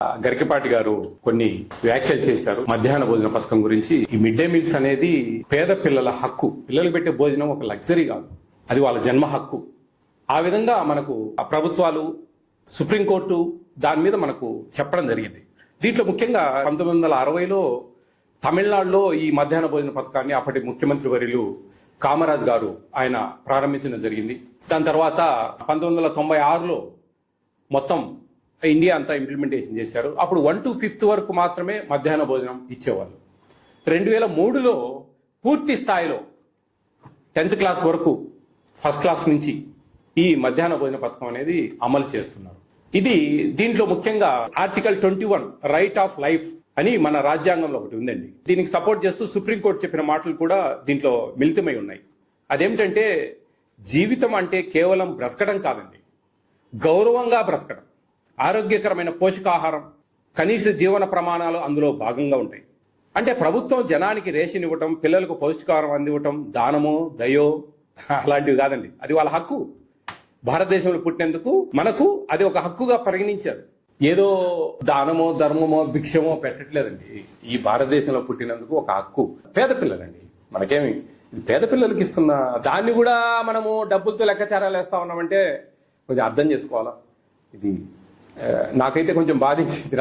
గరికపాటి గారు కొన్ని వ్యాఖ్యలు చేశారు మధ్యాహ్న భోజన పథకం గురించి. ఈ మిడ్ డే మీల్స్ అనేది పేద పిల్లల హక్కు. పిల్లలు పెట్టే భోజనం ఒక లగ్జరీ కాదు, అది వాళ్ళ జన్మ హక్కు. ఆ విధంగా మనకు ప్రభుత్వాలు, సుప్రీంకోర్టు దాని మీద మనకు చెప్పడం జరిగింది. దీంట్లో ముఖ్యంగా 1960లో తమిళనాడులో ఈ మధ్యాహ్న భోజన పథకాన్ని అప్పటి ముఖ్యమంత్రి వర్యులు కామరాజ్ గారు ఆయన ప్రారంభించడం జరిగింది. దాని తర్వాత 1996లో మొత్తం ఇండియా అంతా ఇంప్లిమెంటేషన్ చేశారు. అప్పుడు 1 to 5th వరకు మాత్రమే మధ్యాహ్న భోజనం ఇచ్చేవాళ్ళు. 2003లో పూర్తి స్థాయిలో 10th క్లాస్ వరకు, ఫస్ట్ క్లాస్ నుంచి ఈ మధ్యాహ్న భోజన పథకం అనేది అమలు చేస్తున్నారు. దీంట్లో ముఖ్యంగా ఆర్టికల్ 21 రైట్ ఆఫ్ లైఫ్ అని మన రాజ్యాంగంలో ఒకటి ఉందండి. దీనికి సపోర్ట్ చేస్తూ సుప్రీంకోర్టు చెప్పిన మాటలు కూడా దీంట్లో మిళితమై ఉన్నాయి. అదేమిటంటే జీవితం అంటే కేవలం బ్రతకడం కాదండి, గౌరవంగా బ్రతకడం, ఆరోగ్యకరమైన పోషకాహారం, కనీస జీవన ప్రమాణాలు అందులో భాగంగా ఉంటాయి. అంటే ప్రభుత్వం జనానికి రేషన్ ఇవ్వటం, పిల్లలకు పౌష్టికాహారం అందివ్వటం దానమో దయో అలాంటివి కాదండి, అది వాళ్ళ హక్కు. భారతదేశంలో పుట్టినందుకు మనకు అది ఒక హక్కుగా పరిగణించారు. ఏదో దానమో ధర్మమో భిక్షమో పెట్టట్లేదండి. ఈ భారతదేశంలో పుట్టినందుకు ఒక హక్కు. పేద పిల్లలండి, మనకేమి పేద పిల్లలకి ఇస్తున్న దాన్ని కూడా మనము డబ్బులతో లెక్కాచారాలు వేస్తా ఉన్నామంటే కొంచెం అర్థం చేసుకోవాలా. ఇది నాకైతే కొంచెం బాధించింది.